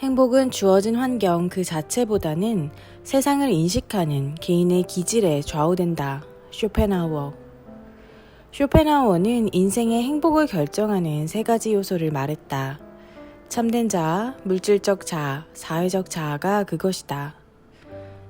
행복은 주어진 환경 그 자체보다는 세상을 인식하는 개인의 기질에 좌우된다. 쇼펜하우어. 쇼펜하우어는 인생의 행복을 결정하는 세 가지 요소를 말했다. 참된 자아, 물질적 자아, 사회적 자아가 그것이다.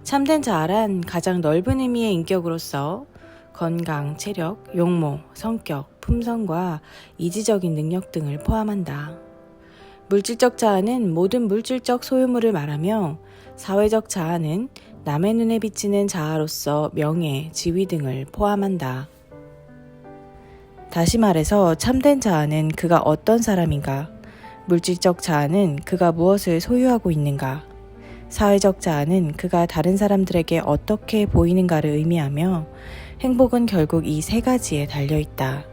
참된 자아란 가장 넓은 의미의 인격으로서 건강, 체력, 용모, 성격, 품성과 이지적인 능력 등을 포함한다. 물질적 자아는 모든 물질적 소유물을 말하며 사회적 자아는 남의 눈에 비치는 자아로서 명예, 지위 등을 포함한다. 다시 말해서 참된 자아는 그가 어떤 사람인가, 물질적 자아는 그가 무엇을 소유하고 있는가, 사회적 자아는 그가 다른 사람들에게 어떻게 보이는가를 의미하며 행복은 결국 이 세 가지에 달려있다.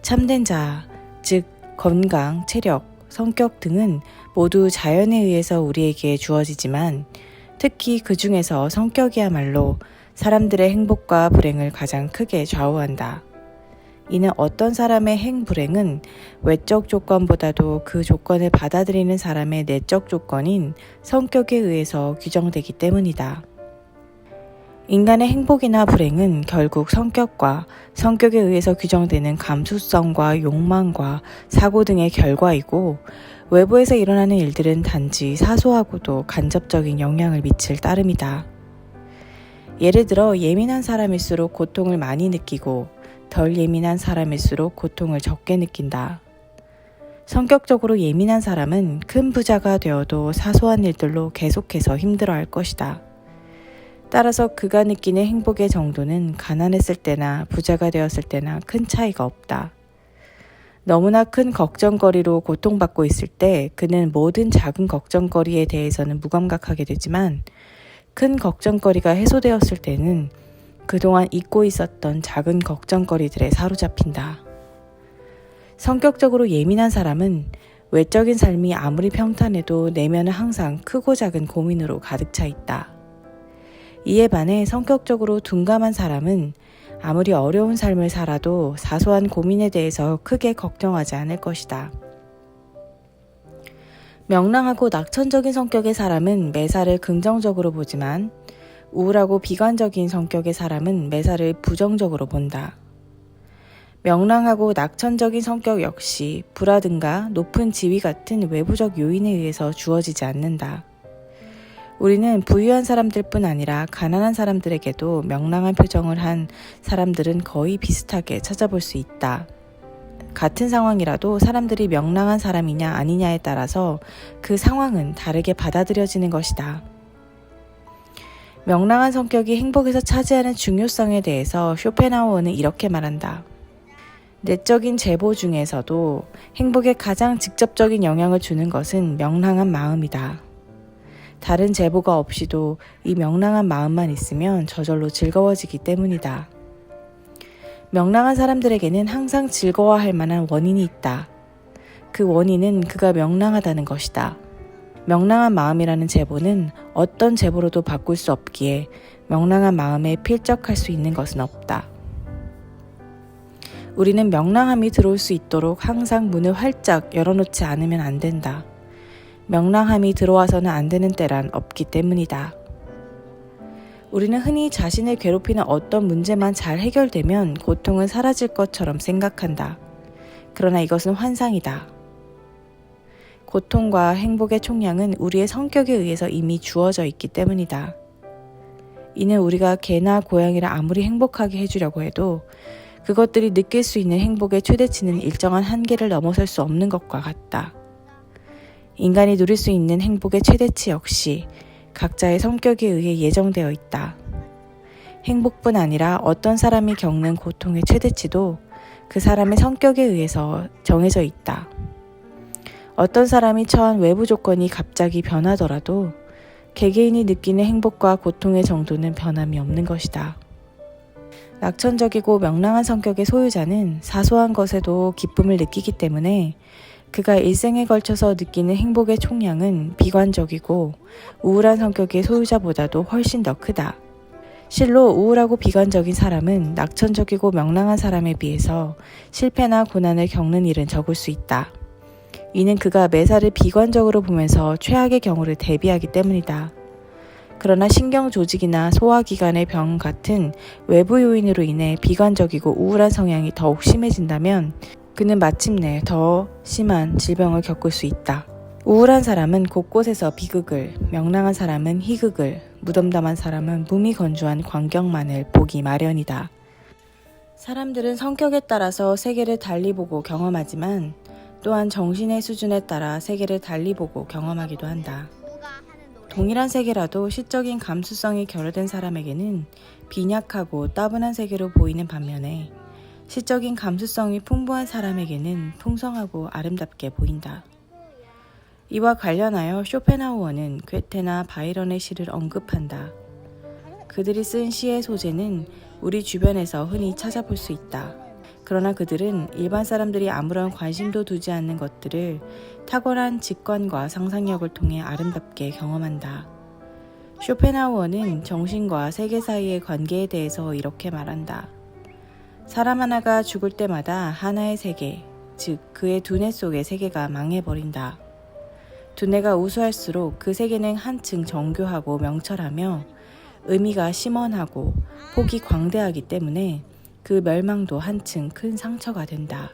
참된 자아, 즉 건강, 체력, 성격 등은 모두 자연에 의해서 우리에게 주어지지만 특히 그 중에서 성격이야말로 사람들의 행복과 불행을 가장 크게 좌우한다. 이는 어떤 사람의 행불행은 외적 조건보다도 그 조건을 받아들이는 사람의 내적 조건인 성격에 의해서 규정되기 때문이다. 인간의 행복이나 불행은 결국 성격과 성격에 의해서 규정되는 감수성과 욕망과 사고 등의 결과이고 외부에서 일어나는 일들은 단지 사소하고도 간접적인 영향을 미칠 따름이다. 예를 들어 예민한 사람일수록 고통을 많이 느끼고 덜 예민한 사람일수록 고통을 적게 느낀다. 성격적으로 예민한 사람은 큰 부자가 되어도 사소한 일들로 계속해서 힘들어할 것이다. 따라서 그가 느끼는 행복의 정도는 가난했을 때나 부자가 되었을 때나 큰 차이가 없다. 너무나 큰 걱정거리로 고통받고 있을 때 그는 모든 작은 걱정거리에 대해서는 무감각하게 되지만 큰 걱정거리가 해소되었을 때는 그동안 잊고 있었던 작은 걱정거리들에 사로잡힌다. 성격적으로 예민한 사람은 외적인 삶이 아무리 평탄해도 내면은 항상 크고 작은 고민으로 가득 차 있다. 이에 반해 성격적으로 둔감한 사람은 아무리 어려운 삶을 살아도 사소한 고민에 대해서 크게 걱정하지 않을 것이다. 명랑하고 낙천적인 성격의 사람은 매사를 긍정적으로 보지만 우울하고 비관적인 성격의 사람은 매사를 부정적으로 본다. 명랑하고 낙천적인 성격 역시 부라든가 높은 지위 같은 외부적 요인에 의해서 주어지지 않는다. 우리는 부유한 사람들뿐 아니라 가난한 사람들에게도 명랑한 표정을 한 사람들은 거의 비슷하게 찾아볼 수 있다. 같은 상황이라도 사람들이 명랑한 사람이냐 아니냐에 따라서 그 상황은 다르게 받아들여지는 것이다. 명랑한 성격이 행복에서 차지하는 중요성에 대해서 쇼펜하우어는 이렇게 말한다. 내적인 제보 중에서도 행복에 가장 직접적인 영향을 주는 것은 명랑한 마음이다. 다른 제보가 없이도 이 명랑한 마음만 있으면 저절로 즐거워지기 때문이다. 명랑한 사람들에게는 항상 즐거워할 만한 원인이 있다. 그 원인은 그가 명랑하다는 것이다. 명랑한 마음이라는 제보는 어떤 제보로도 바꿀 수 없기에 명랑한 마음에 필적할 수 있는 것은 없다. 우리는 명랑함이 들어올 수 있도록 항상 문을 활짝 열어놓지 않으면 안 된다. 명랑함이 들어와서는 안 되는 때란 없기 때문이다. 우리는 흔히 자신을 괴롭히는 어떤 문제만 잘 해결되면 고통은 사라질 것처럼 생각한다. 그러나 이것은 환상이다. 고통과 행복의 총량은 우리의 성격에 의해서 이미 주어져 있기 때문이다. 이는 우리가 개나 고양이를 아무리 행복하게 해주려고 해도 그것들이 느낄 수 있는 행복의 최대치는 일정한 한계를 넘어설 수 없는 것과 같다. 인간이 누릴 수 있는 행복의 최대치 역시 각자의 성격에 의해 예정되어 있다. 행복뿐 아니라 어떤 사람이 겪는 고통의 최대치도 그 사람의 성격에 의해서 정해져 있다. 어떤 사람이 처한 외부 조건이 갑자기 변하더라도 개개인이 느끼는 행복과 고통의 정도는 변함이 없는 것이다. 낙천적이고 명랑한 성격의 소유자는 사소한 것에도 기쁨을 느끼기 때문에 그가 일생에 걸쳐서 느끼는 행복의 총량은 비관적이고 우울한 성격의 소유자보다도 훨씬 더 크다. 실로 우울하고 비관적인 사람은 낙천적이고 명랑한 사람에 비해서 실패나 고난을 겪는 일은 적을 수 있다. 이는 그가 매사를 비관적으로 보면서 최악의 경우를 대비하기 때문이다. 그러나 신경 조직이나 소화기관의 병 같은 외부 요인으로 인해 비관적이고 우울한 성향이 더욱 심해진다면 그는 마침내 더 심한 질병을 겪을 수 있다. 우울한 사람은 곳곳에서 비극을, 명랑한 사람은 희극을, 무덤덤한 사람은 무미건조한 광경만을 보기 마련이다. 사람들은 성격에 따라서 세계를 달리 보고 경험하지만 또한 정신의 수준에 따라 세계를 달리 보고 경험하기도 한다. 동일한 세계라도 시적인 감수성이 결여된 사람에게는 빈약하고 따분한 세계로 보이는 반면에 시적인 감수성이 풍부한 사람에게는 풍성하고 아름답게 보인다. 이와 관련하여 쇼펜하우어는 괴테나 바이런의 시를 언급한다. 그들이 쓴 시의 소재는 우리 주변에서 흔히 찾아볼 수 있다. 그러나 그들은 일반 사람들이 아무런 관심도 두지 않는 것들을 탁월한 직관과 상상력을 통해 아름답게 경험한다. 쇼펜하우어는 정신과 세계 사이의 관계에 대해서 이렇게 말한다. 사람 하나가 죽을 때마다 하나의 세계, 즉 그의 두뇌 속의 세계가 망해버린다. 두뇌가 우수할수록 그 세계는 한층 정교하고 명철하며 의미가 심원하고 폭이 광대하기 때문에 그 멸망도 한층 큰 상처가 된다.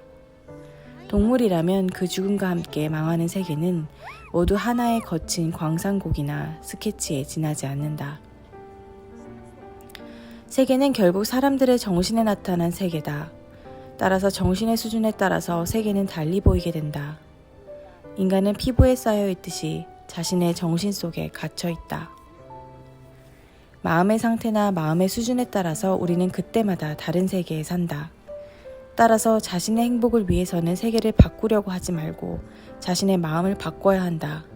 동물이라면 그 죽음과 함께 망하는 세계는 모두 하나의 거친 광산곡이나 스케치에 지나지 않는다. 세계는 결국 사람들의 정신에 나타난 세계다. 따라서 정신의 수준에 따라서 세계는 달리 보이게 된다. 인간은 피부에 쌓여 있듯이 자신의 정신 속에 갇혀 있다. 마음의 상태나 마음의 수준에 따라서 우리는 그때마다 다른 세계에 산다. 따라서 자신의 행복을 위해서는 세계를 바꾸려고 하지 말고 자신의 마음을 바꿔야 한다.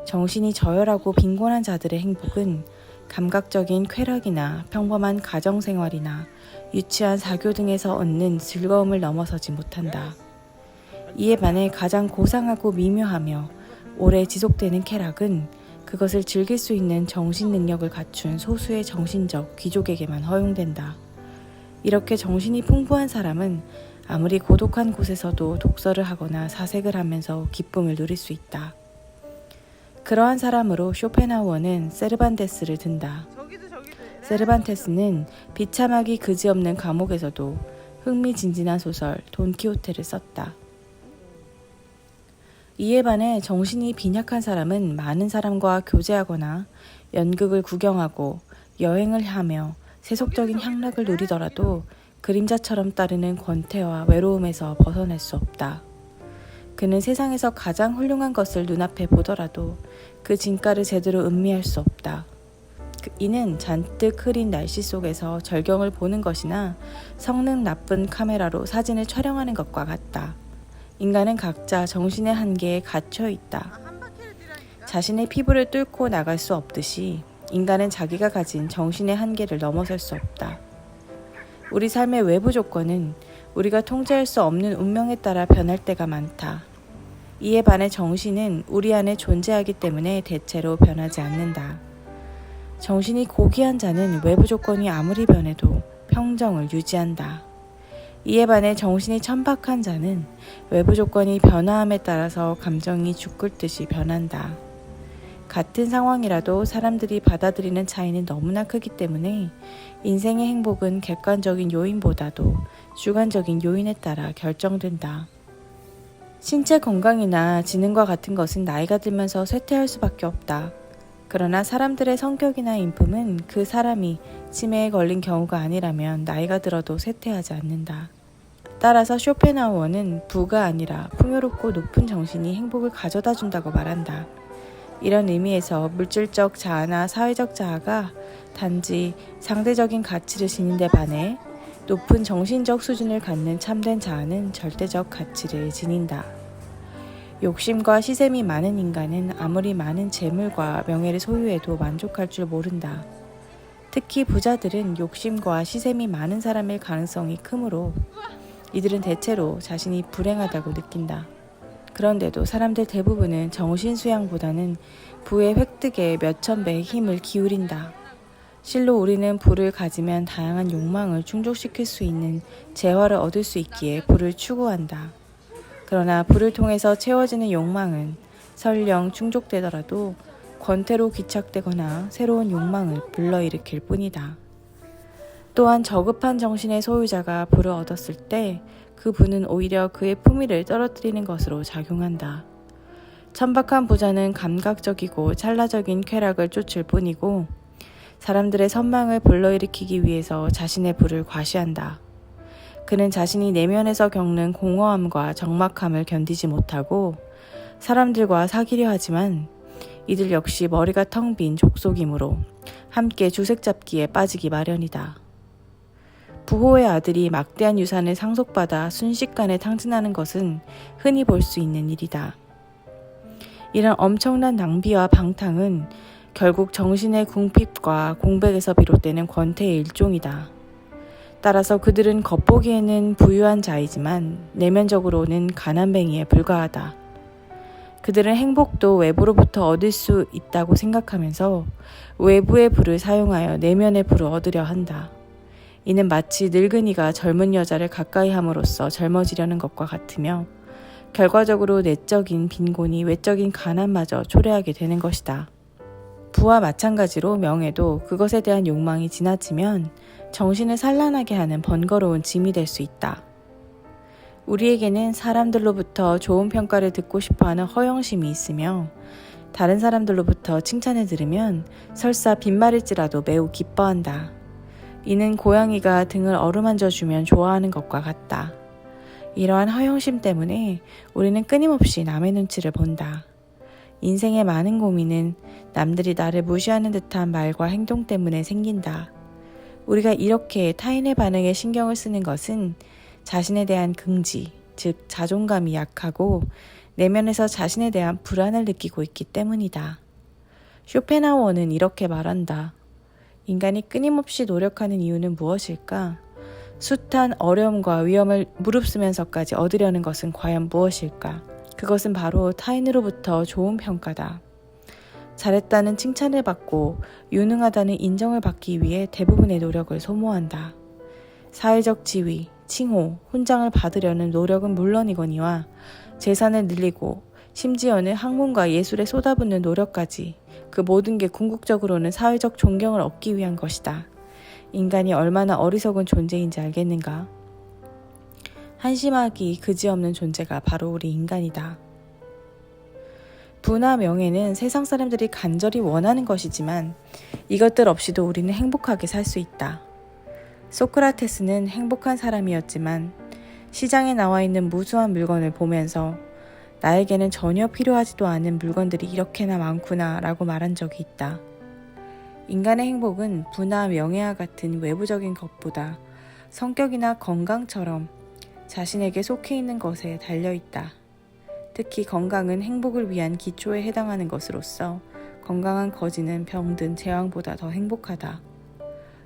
정신이 저열하고 빈곤한 자들의 행복은 감각적인 쾌락이나 평범한 가정생활이나 유치한 사교 등에서 얻는 즐거움을 넘어서지 못한다. 이에 반해 가장 고상하고 미묘하며 오래 지속되는 쾌락은 그것을 즐길 수 있는 정신 능력을 갖춘 소수의 정신적 귀족에게만 허용된다. 이렇게 정신이 풍부한 사람은 아무리 고독한 곳에서도 독서를 하거나 사색을 하면서 기쁨을 누릴 수 있다. 그러한 사람으로 쇼펜하우어는 세르반테스를 든다. 세르반테스는 비참하기 그지없는 감옥에서도 흥미진진한 소설 돈키호테를 썼다. 이에 반해 정신이 빈약한 사람은 많은 사람과 교제하거나 연극을 구경하고 여행을 하며 세속적인 향락을 누리더라도 그림자처럼 따르는 권태와 외로움에서 벗어날 수 없다. 그는 세상에서 가장 훌륭한 것을 눈앞에 보더라도 그 진가를 제대로 음미할 수 없다. 이는 잔뜩 흐린 날씨 속에서 절경을 보는 것이나 성능 나쁜 카메라로 사진을 촬영하는 것과 같다. 인간은 각자 정신의 한계에 갇혀 있다. 자신의 피부를 뚫고 나갈 수 없듯이 인간은 자기가 가진 정신의 한계를 넘어설 수 없다. 우리 삶의 외부 조건은 우리가 통제할 수 없는 운명에 따라 변할 때가 많다. 이에 반해 정신은 우리 안에 존재하기 때문에 대체로 변하지 않는다. 정신이 고귀한 자는 외부 조건이 아무리 변해도 평정을 유지한다. 이에 반해 정신이 천박한 자는 외부 조건이 변화함에 따라서 감정이 죽을 듯이 변한다. 같은 상황이라도 사람들이 받아들이는 차이는 너무나 크기 때문에 인생의 행복은 객관적인 요인보다도 주관적인 요인에 따라 결정된다. 신체 건강이나 지능과 같은 것은 나이가 들면서 쇠퇴할 수밖에 없다. 그러나 사람들의 성격이나 인품은 그 사람이 치매에 걸린 경우가 아니라면 나이가 들어도 쇠퇴하지 않는다. 따라서 쇼펜하우어는 부가 아니라 풍요롭고 높은 정신이 행복을 가져다 준다고 말한다. 이런 의미에서 물질적 자아나 사회적 자아가 단지 상대적인 가치를 지닌 데 반해 높은 정신적 수준을 갖는 참된 자아는 절대적 가치를 지닌다. 욕심과 시샘이 많은 인간은 아무리 많은 재물과 명예를 소유해도 만족할 줄 모른다. 특히 부자들은 욕심과 시샘이 많은 사람일 가능성이 크므로 이들은 대체로 자신이 불행하다고 느낀다. 그런데도 사람들 대부분은 정신수양보다는 부의 획득에 몇천 배의 힘을 기울인다. 실로 우리는 부를 가지면 다양한 욕망을 충족시킬 수 있는 재화를 얻을 수 있기에 부를 추구한다. 그러나 불을 통해서 채워지는 욕망은 설령 충족되더라도 권태로 귀착되거나 새로운 욕망을 불러일으킬 뿐이다. 또한 저급한 정신의 소유자가 불을 얻었을 때 그 불은 오히려 그의 품위를 떨어뜨리는 것으로 작용한다. 천박한 부자는 감각적이고 찰나적인 쾌락을 쫓을 뿐이고 사람들의 선망을 불러일으키기 위해서 자신의 불을 과시한다. 그는 자신이 내면에서 겪는 공허함과 적막함을 견디지 못하고 사람들과 사귀려 하지만 이들 역시 머리가 텅 빈 족속이므로 함께 주색잡기에 빠지기 마련이다. 부호의 아들이 막대한 유산을 상속받아 순식간에 탕진하는 것은 흔히 볼 수 있는 일이다. 이런 엄청난 낭비와 방탕은 결국 정신의 궁핍과 공백에서 비롯되는 권태의 일종이다. 따라서 그들은 겉보기에는 부유한 자이지만 내면적으로는 가난뱅이에 불과하다. 그들은 행복도 외부로부터 얻을 수 있다고 생각하면서 외부의 불을 사용하여 내면의 불을 얻으려 한다. 이는 마치 늙은이가 젊은 여자를 가까이 함으로써 젊어지려는 것과 같으며 결과적으로 내적인 빈곤이 외적인 가난마저 초래하게 되는 것이다. 부와 마찬가지로 명예도 그것에 대한 욕망이 지나치면 정신을 산란하게 하는 번거로운 짐이 될 수 있다. 우리에게는 사람들로부터 좋은 평가를 듣고 싶어하는 허영심이 있으며 다른 사람들로부터 칭찬을 들으면 설사 빈말일지라도 매우 기뻐한다. 이는 고양이가 등을 어루만져주면 좋아하는 것과 같다. 이러한 허영심 때문에 우리는 끊임없이 남의 눈치를 본다. 인생의 많은 고민은 남들이 나를 무시하는 듯한 말과 행동 때문에 생긴다. 우리가 이렇게 타인의 반응에 신경을 쓰는 것은 자신에 대한 긍지, 즉 자존감이 약하고 내면에서 자신에 대한 불안을 느끼고 있기 때문이다. 쇼펜하우어는 이렇게 말한다. 인간이 끊임없이 노력하는 이유는 무엇일까? 숱한 어려움과 위험을 무릅쓰면서까지 얻으려는 것은 과연 무엇일까? 그것은 바로 타인으로부터 좋은 평가다. 잘했다는 칭찬을 받고 유능하다는 인정을 받기 위해 대부분의 노력을 소모한다. 사회적 지위, 칭호, 훈장을 받으려는 노력은 물론이거니와 재산을 늘리고 심지어는 학문과 예술에 쏟아붓는 노력까지 그 모든 게 궁극적으로는 사회적 존경을 얻기 위한 것이다. 인간이 얼마나 어리석은 존재인지 알겠는가? 한심하기 그지없는 존재가 바로 우리 인간이다. 부나 명예는 세상 사람들이 간절히 원하는 것이지만 이것들 없이도 우리는 행복하게 살 수 있다. 소크라테스는 행복한 사람이었지만 시장에 나와 있는 무수한 물건을 보면서 나에게는 전혀 필요하지도 않은 물건들이 이렇게나 많구나 라고 말한 적이 있다. 인간의 행복은 부나 명예와 같은 외부적인 것보다 성격이나 건강처럼 자신에게 속해 있는 것에 달려있다. 특히 건강은 행복을 위한 기초에 해당하는 것으로서 건강한 거지는 병든 제왕보다 더 행복하다.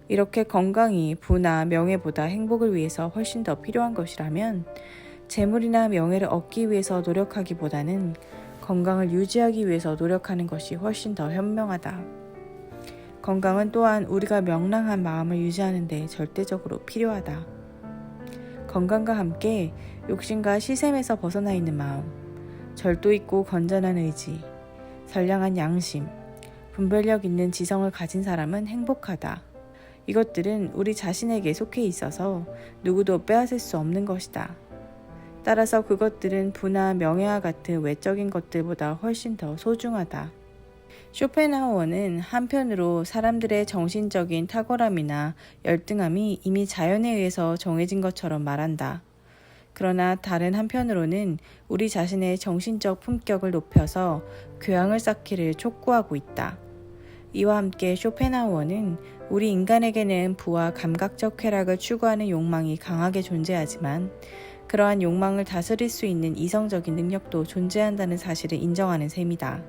이렇게 건강이 부나 명예보다 행복을 위해서 훨씬 더 필요한 것이라면 재물이나 명예를 얻기 위해서 노력하기보다는 건강을 유지하기 위해서 노력하는 것이 훨씬 더 현명하다. 건강은 또한 우리가 명랑한 마음을 유지하는 데 절대적으로 필요하다. 건강과 함께 욕심과 시샘에서 벗어나 있는 마음, 절도 있고 건전한 의지, 선량한 양심, 분별력 있는 지성을 가진 사람은 행복하다. 이것들은 우리 자신에게 속해 있어서 누구도 빼앗을 수 없는 것이다. 따라서 그것들은 부나 명예와 같은 외적인 것들보다 훨씬 더 소중하다. 쇼펜하우어는 한편으로 사람들의 정신적인 탁월함이나 열등함이 이미 자연에 의해서 정해진 것처럼 말한다. 그러나 다른 한편으로는 우리 자신의 정신적 품격을 높여서 교양을 쌓기를 촉구하고 있다. 이와 함께 쇼펜하우어는 우리 인간에게는 부와 감각적 쾌락을 추구하는 욕망이 강하게 존재하지만 그러한 욕망을 다스릴 수 있는 이성적인 능력도 존재한다는 사실을 인정하는 셈이다.